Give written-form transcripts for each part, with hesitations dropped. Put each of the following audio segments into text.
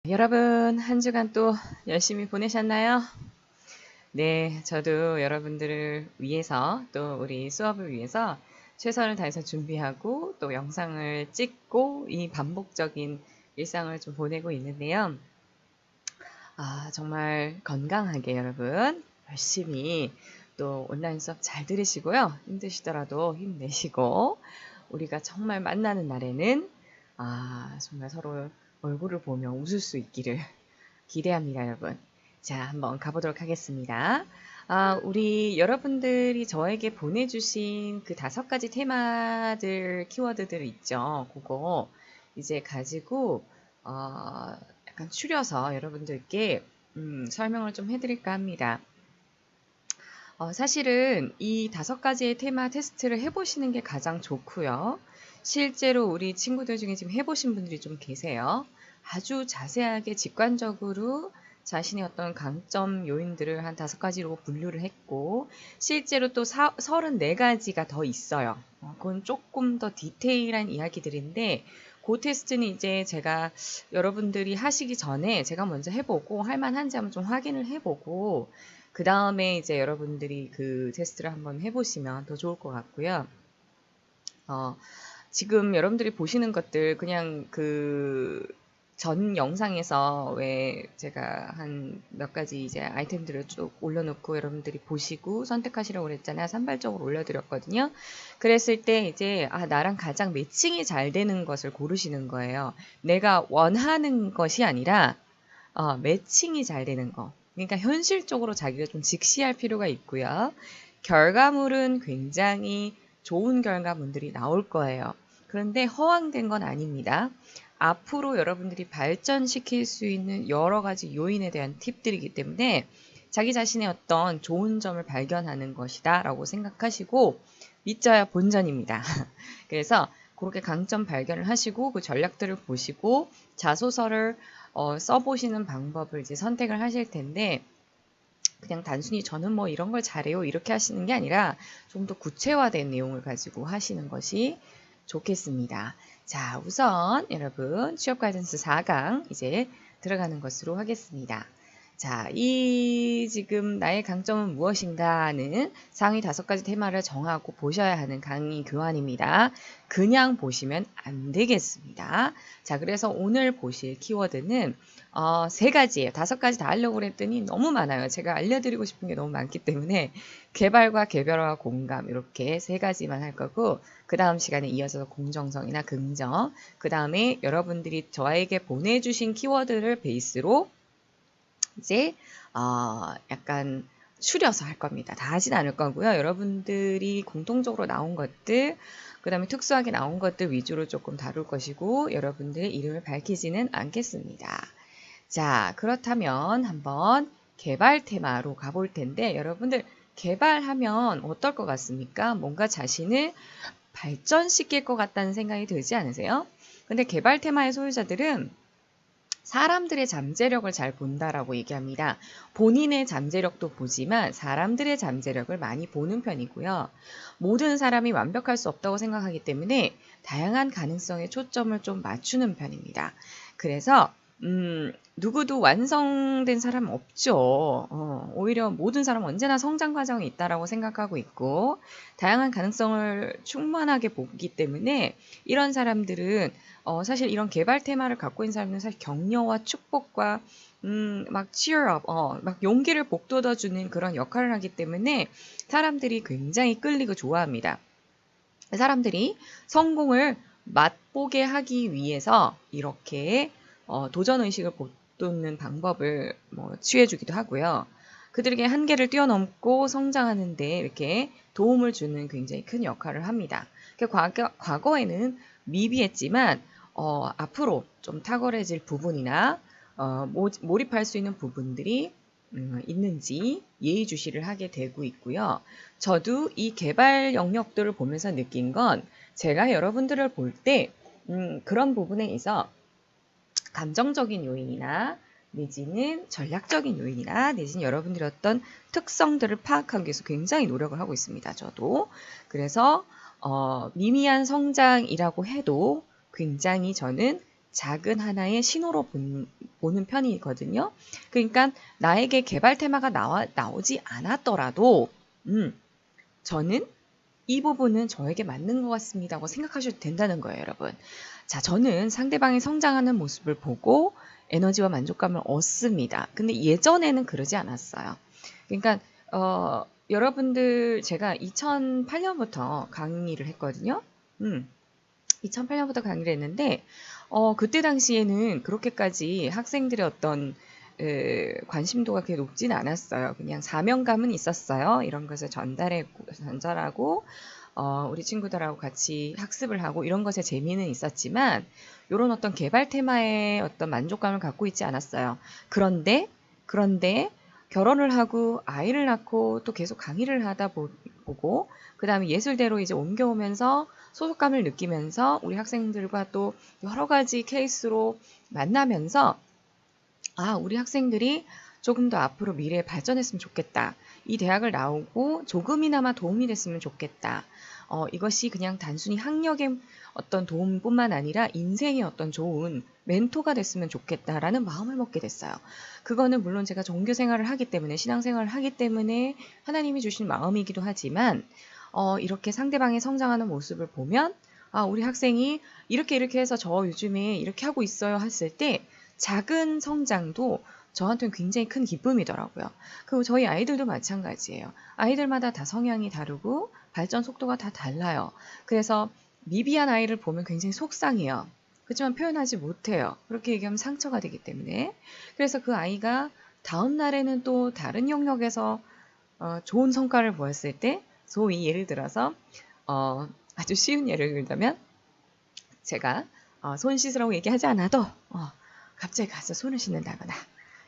여러분, 한 주간 또 열심히 보내셨나요? 네, 저도 여러분들을 위해서 또 우리 수업을 위해서 최선을 다해서 준비하고 또 영상을 찍고 이 반복적인 일상을 좀 보내고 있는데요. 정말 건강하게 여러분 열심히 또 온라인 수업 잘 들으시고요. 힘드시더라도 힘내시고 우리가 정말 만나는 날에는 정말 서로 얼굴을 보며 웃을 수 있기를 기대합니다, 여러분. 자, 한번 가보도록 하겠습니다. 우리 여러분들이 저에게 보내주신 그 5가지 테마들, 키워드들 있죠. 그거 이제 가지고, 약간 추려서 여러분들께 설명을 좀 해드릴까 합니다. 사실은 이 5가지의 테마 테스트를 해보시는 게 가장 좋고요. 실제로 우리 친구들 중에 지금 해보신 분들이 좀 계세요. 아주 자세하게 직관적으로 자신의 어떤 강점 요인들을 한 5가지로 분류를 했고, 실제로 또 34가지가 더 있어요. 그건 조금 더 디테일한 이야기들인데, 그 테스트는 이제 제가 여러분들이 하시기 전에 제가 먼저 해보고 할만한지 한번 좀 확인을 해보고 그 다음에 이제 여러분들이 그 테스트를 한번 해보시면 더 좋을 것 같고요. 지금 여러분들이 보시는 것들 그냥 그 전 영상에서 왜 제가 한 몇 가지 이제 아이템들을 쭉 올려놓고 여러분들이 보시고 선택하시라고 그랬잖아요. 산발적으로 올려드렸거든요. 그랬을 때 이제 나랑 가장 매칭이 잘 되는 것을 고르시는 거예요. 내가 원하는 것이 아니라 매칭이 잘 되는 거. 그러니까 현실적으로 자기가 좀 직시할 필요가 있고요. 결과물은 굉장히 좋은 결과물들이 나올 거예요. 그런데 허황된 건 아닙니다. 앞으로 여러분들이 발전시킬 수 있는 여러 가지 요인에 대한 팁들이기 때문에 자기 자신의 어떤 좋은 점을 발견하는 것이다 라고 생각하시고 믿져야 본전입니다. 그래서 그렇게 강점 발견을 하시고 그 전략들을 보시고 자소서를 써보시는 방법을 이제 선택을 하실 텐데 그냥 단순히 저는 뭐 이런 걸 잘해요 이렇게 하시는 게 아니라 좀 더 구체화된 내용을 가지고 하시는 것이 좋겠습니다. 자, 우선 여러분 취업 가이던스 4강 이제 들어가는 것으로 하겠습니다. 자, 이 지금 나의 강점은 무엇인가는 상위 5가지 테마를 정하고 보셔야 하는 강의 교환입니다. 그냥 보시면 안 되겠습니다. 자, 그래서 오늘 보실 키워드는 3가지예요. 5가지 다 하려고 그랬더니 너무 많아요. 제가 알려드리고 싶은 게 너무 많기 때문에 개발과 개별화, 공감 이렇게 3가지만 할 거고 그 다음 시간에 이어서 공정성이나 긍정 그 다음에 여러분들이 저에게 보내주신 키워드를 베이스로 이제 약간 추려서 할 겁니다. 다 하진 않을 거고요. 여러분들이 공통적으로 나온 것들 그 다음에 특수하게 나온 것들 위주로 조금 다룰 것이고 여러분들의 이름을 밝히지는 않겠습니다. 자, 그렇다면 한번 개발 테마로 가볼 텐데 여러분들 개발하면 어떨 것 같습니까? 뭔가 자신을 발전시킬 것 같다는 생각이 들지 않으세요? 근데 개발 테마의 소유자들은 사람들의 잠재력을 잘 본다라고 얘기합니다. 본인의 잠재력도 보지만 사람들의 잠재력을 많이 보는 편이고요. 모든 사람이 완벽할 수 없다고 생각하기 때문에 다양한 가능성에 초점을 좀 맞추는 편입니다. 그래서 누구도 완성된 사람은 없죠. 오히려 모든 사람은 언제나 성장 과정이 있다라고 생각하고 있고 다양한 가능성을 충만하게 보기 때문에 이런 사람들은 사실 이런 개발 테마를 갖고 있는 사람들은 사실 격려와 축복과 막 cheer up, 막 용기를 북돋아주는 그런 역할을 하기 때문에 사람들이 굉장히 끌리고 좋아합니다. 사람들이 성공을 맛보게 하기 위해서 이렇게 도전의식을 북돋는 방법을 취해주기도 하고요. 그들에게 한계를 뛰어넘고 성장하는 데 이렇게 도움을 주는 굉장히 큰 역할을 합니다. 과거에는 미비했지만 앞으로 좀 탁월해질 부분이나 몰입할 수 있는 부분들이 있는지 예의주시를 하게 되고 있고요. 저도 이 개발 영역들을 보면서 느낀 건 제가 여러분들을 볼 때 그런 부분에 있어 감정적인 요인이나 내지는 전략적인 요인이나 내지는 여러분들의 어떤 특성들을 파악하기 위해서 굉장히 노력을 하고 있습니다. 저도. 그래서 미미한 성장이라고 해도 굉장히 저는 작은 하나의 신호로 보는 편이거든요. 그러니까 나에게 개발 테마가 나오지 않았더라도 저는 이 부분은 저에게 맞는 것 같습니다 하고 생각하셔도 된다는 거예요, 여러분. 자, 저는 상대방이 성장하는 모습을 보고 에너지와 만족감을 얻습니다. 근데 예전에는 그러지 않았어요. 그러니까 여러분들 제가 2008년부터 강의를 했거든요. 2008년부터 강의를 했는데 그때 당시에는 그렇게까지 학생들의 어떤 관심도가 그렇게 높진 않았어요. 그냥 사명감은 있었어요. 이런 것을 전달하고 우리 친구들하고 같이 학습을 하고 이런 것에 재미는 있었지만 이런 어떤 개발 테마에 어떤 만족감을 갖고 있지 않았어요. 그런데 결혼을 하고 아이를 낳고 또 계속 강의를 하다 보고 그 다음에 예술대로 이제 옮겨오면서 소속감을 느끼면서 우리 학생들과 또 여러 가지 케이스로 만나면서 우리 학생들이 조금 더 앞으로 미래에 발전했으면 좋겠다. 이 대학을 나오고 조금이나마 도움이 됐으면 좋겠다. 이것이 그냥 단순히 학력의 어떤 도움뿐만 아니라 인생의 어떤 좋은 멘토가 됐으면 좋겠다라는 마음을 먹게 됐어요. 그거는 물론 제가 종교 생활을 하기 때문에 신앙생활을 하기 때문에 하나님이 주신 마음이기도 하지만 이렇게 상대방이 성장하는 모습을 보면 우리 학생이 이렇게 해서 저 요즘에 이렇게 하고 있어요 했을 때 작은 성장도 저한테는 굉장히 큰 기쁨이더라고요. 그리고 저희 아이들도 마찬가지예요. 아이들마다 다 성향이 다르고 발전 속도가 다 달라요. 그래서 미비한 아이를 보면 굉장히 속상해요. 그렇지만 표현하지 못해요. 그렇게 얘기하면 상처가 되기 때문에. 그래서 그 아이가 다음 날에는 또 다른 영역에서 좋은 성과를 보였을 때 소위 예를 들어서 아주 쉬운 예를 들자면 제가 손 씻으라고 얘기하지 않아도 갑자기 가서 손을 씻는다거나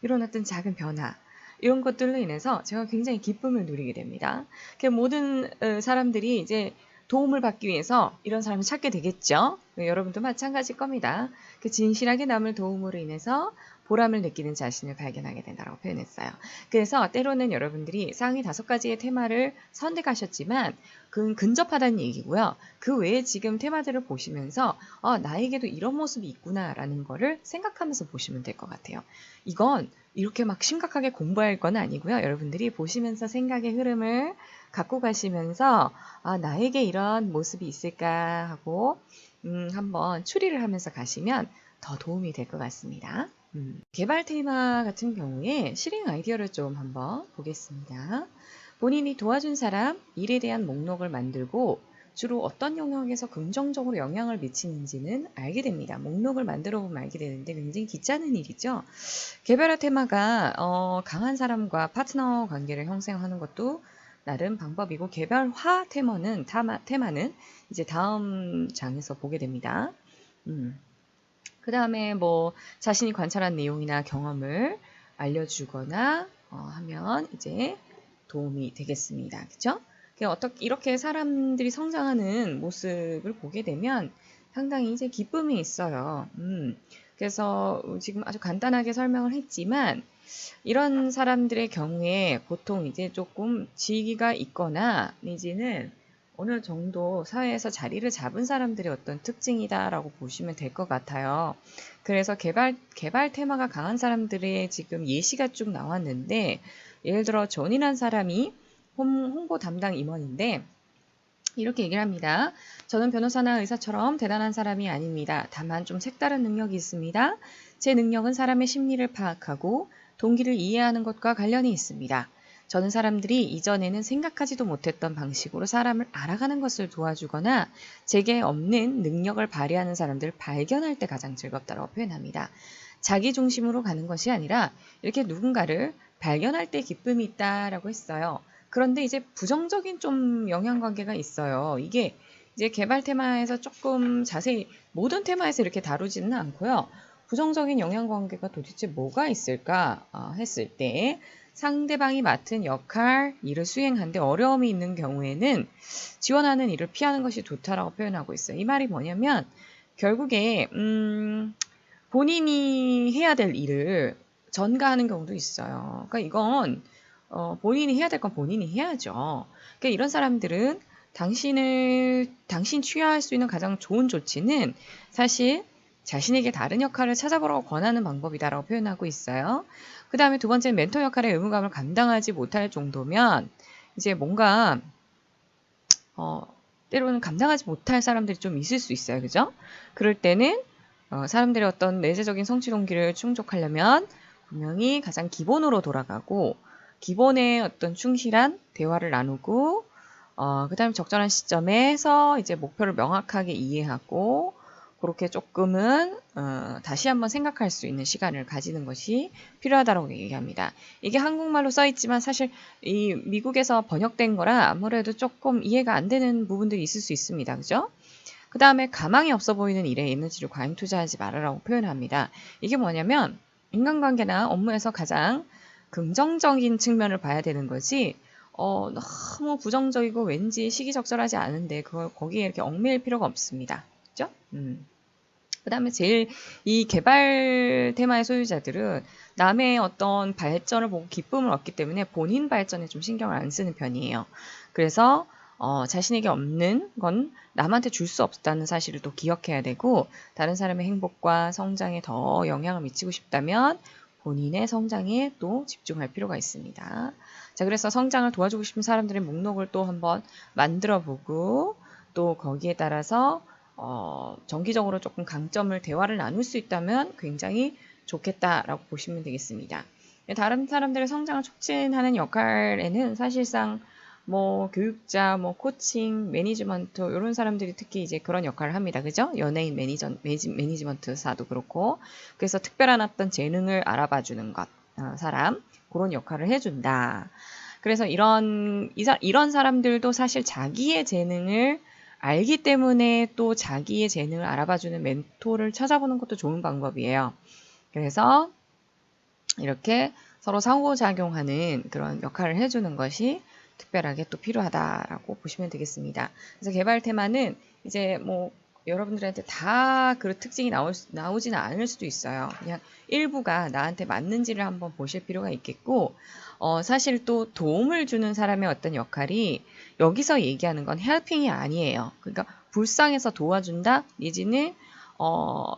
이런 어떤 작은 변화 이런 것들로 인해서 제가 굉장히 기쁨을 누리게 됩니다. 모든 사람들이 이제 도움을 받기 위해서 이런 사람을 찾게 되겠죠. 여러분도 마찬가지일 겁니다. 진실하게 남을 도움으로 인해서 보람을 느끼는 자신을 발견하게 된다고 표현했어요. 그래서 때로는 여러분들이 상위 5가지의 테마를 선택하셨지만 그건 근접하다는 얘기고요. 그 외에 지금 테마들을 보시면서 나에게도 이런 모습이 있구나라는 거를 생각하면서 보시면 될 것 같아요. 이건 이렇게 막 심각하게 공부할 건 아니고요. 여러분들이 보시면서 생각의 흐름을 갖고 가시면서 나에게 이런 모습이 있을까 하고 한번 추리를 하면서 가시면 더 도움이 될 것 같습니다. 개발 테마 같은 경우에 실행 아이디어를 좀 한번 보겠습니다. 본인이 도와준 사람, 일에 대한 목록을 만들고 주로 어떤 영역에서 긍정적으로 영향을 미치는지는 알게 됩니다. 목록을 만들어 보면 알게 되는데 굉장히 귀찮은 일이죠. 개발화 테마가 강한 사람과 파트너 관계를 형성하는 것도 나름 방법이고 개발화 테마는 이제 다음 장에서 보게 됩니다. 그 다음에 뭐 자신이 관찰한 내용이나 경험을 알려주거나 하면 이제 도움이 되겠습니다. 그렇죠? 이렇게 사람들이 성장하는 모습을 보게 되면 상당히 이제 기쁨이 있어요. 그래서 지금 아주 간단하게 설명을 했지만 이런 사람들의 경우에 보통 이제 조금 지위가 있거나 내지는 어느 정도 사회에서 자리를 잡은 사람들의 어떤 특징이다라고 보시면 될 것 같아요. 그래서 개발 테마가 강한 사람들의 지금 예시가 쭉 나왔는데 예를 들어 존이라는 사람이 홍보 담당 임원인데 이렇게 얘기를 합니다. 저는 변호사나 의사처럼 대단한 사람이 아닙니다. 다만 좀 색다른 능력이 있습니다. 제 능력은 사람의 심리를 파악하고 동기를 이해하는 것과 관련이 있습니다. 저는 사람들이 이전에는 생각하지도 못했던 방식으로 사람을 알아가는 것을 도와주거나 제게 없는 능력을 발휘하는 사람들을 발견할 때 가장 즐겁다고 표현합니다. 자기 중심으로 가는 것이 아니라 이렇게 누군가를 발견할 때 기쁨이 있다라고 했어요. 그런데 이제 부정적인 좀 영향관계가 있어요. 이게 이제 개발 테마에서 조금 자세히 모든 테마에서 이렇게 다루지는 않고요. 부정적인 영향관계가 도대체 뭐가 있을까 했을 때 상대방이 맡은 역할, 일을 수행하는데 어려움이 있는 경우에는 지원하는 일을 피하는 것이 좋다라고 표현하고 있어요. 이 말이 뭐냐면 결국에 본인이 해야 될 일을 전가하는 경우도 있어요. 그러니까 이건 본인이 해야 될 건 본인이 해야죠. 그러니까 이런 사람들은 당신 취하할 수 있는 가장 좋은 조치는 사실 자신에게 다른 역할을 찾아보라고 권하는 방법이다라고 표현하고 있어요. 그 다음에 두 번째는 멘토 역할의 의무감을 감당하지 못할 정도면 이제 뭔가 때로는 감당하지 못할 사람들이 좀 있을 수 있어요. 그죠? 그럴 때는 사람들의 어떤 내재적인 성취 동기를 충족하려면 분명히 가장 기본으로 돌아가고 기본에 어떤 충실한 대화를 나누고 그 다음에 적절한 시점에서 이제 목표를 명확하게 이해하고 그렇게 조금은 다시 한번 생각할 수 있는 시간을 가지는 것이 필요하다고 얘기합니다. 이게 한국말로 써있지만 사실 이 미국에서 번역된 거라 아무래도 조금 이해가 안 되는 부분들이 있을 수 있습니다. 그죠? 그 다음에 가망이 없어 보이는 일에 에너지를 과잉 투자하지 말아라고 표현합니다. 이게 뭐냐면 인간관계나 업무에서 가장 긍정적인 측면을 봐야 되는 거지 너무 부정적이고 왠지 시기적절하지 않은데 그걸 거기에 이렇게 얽매일 필요가 없습니다. 그죠? 그 다음에 제일 이 개발 테마의 소유자들은 남의 어떤 발전을 보고 기쁨을 얻기 때문에 본인 발전에 좀 신경을 안 쓰는 편이에요. 그래서 자신에게 없는 건 남한테 줄 수 없다는 사실을 또 기억해야 되고 다른 사람의 행복과 성장에 더 영향을 미치고 싶다면 본인의 성장에 또 집중할 필요가 있습니다. 자, 그래서 성장을 도와주고 싶은 사람들의 목록을 또 한번 만들어 보고 또 거기에 따라서 정기적으로 조금 강점을 대화를 나눌 수 있다면 굉장히 좋겠다라고 보시면 되겠습니다. 다른 사람들의 성장을 촉진하는 역할에는 사실상 뭐 교육자, 뭐 코칭, 매니지먼트 이런 사람들이 특히 이제 그런 역할을 합니다. 그죠? 연예인 매니지먼트사도 그렇고 그래서 특별한 어떤 재능을 알아봐 주는 것 사람 그런 역할을 해준다. 그래서 이런 사람들도 사실 자기의 재능을 알기 때문에 또 자기의 재능을 알아봐주는 멘토를 찾아보는 것도 좋은 방법이에요. 그래서 이렇게 서로 상호작용하는 그런 역할을 해주는 것이 특별하게 또 필요하다라고 보시면 되겠습니다. 그래서 개발 테마는 이제 뭐 여러분들한테 다 그 특징이 나오지는 않을 수도 있어요. 그냥 일부가 나한테 맞는지를 한번 보실 필요가 있겠고, 사실 또 도움을 주는 사람의 어떤 역할이 여기서 얘기하는 건 헬핑이 아니에요. 그러니까 불쌍해서 도와준다, 내지는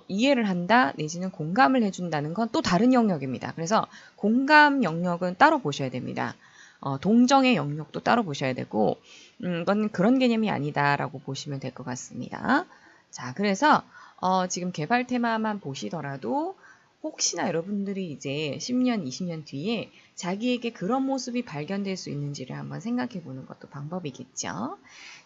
이해를 한다, 내지는 공감을 해준다는 건 또 다른 영역입니다. 그래서 공감 영역은 따로 보셔야 됩니다. 동정의 영역도 따로 보셔야 되고, 이건 그런 개념이 아니다라고 보시면 될 것 같습니다. 자, 그래서 지금 개발 테마만 보시더라도 혹시나 여러분들이 이제 10년, 20년 뒤에 자기에게 그런 모습이 발견될 수 있는지를 한번 생각해 보는 것도 방법이겠죠.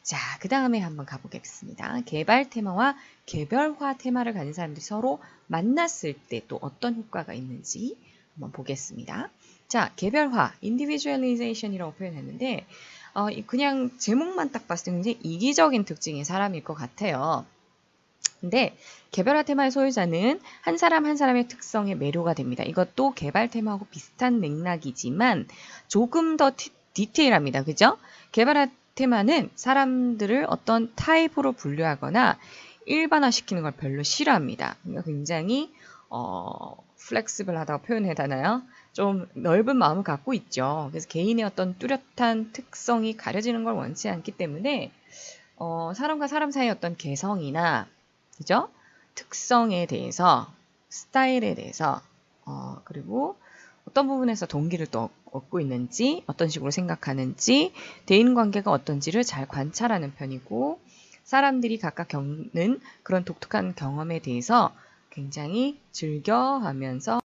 자, 그 다음에 한번 가보겠습니다. 개발 테마와 개별화 테마를 가진 사람들이 서로 만났을 때 또 어떤 효과가 있는지 한번 보겠습니다. 자, 개별화, individualization이라고 표현했는데 그냥 제목만 딱 봤을 때 굉장히 이기적인 특징의 사람일 것 같아요. 근데 개별화 테마의 소유자는 한 사람 한 사람의 특성에 매료가 됩니다. 이것도 개발 테마하고 비슷한 맥락이지만 조금 더 디테일합니다. 그죠? 개발화 테마는 사람들을 어떤 타입으로 분류하거나 일반화시키는 걸 별로 싫어합니다. 그러니까 굉장히 플렉시블하다고 표현해야 되나요? 좀 넓은 마음을 갖고 있죠. 그래서 개인의 어떤 뚜렷한 특성이 가려지는 걸 원치 않기 때문에 사람과 사람 사이의 어떤 개성이나 그죠? 특성에 대해서, 스타일에 대해서, 그리고 어떤 부분에서 동기를 또 얻고 있는지, 어떤 식으로 생각하는지, 대인관계가 어떤지를 잘 관찰하는 편이고, 사람들이 각각 겪는 그런 독특한 경험에 대해서 굉장히 즐겨하면서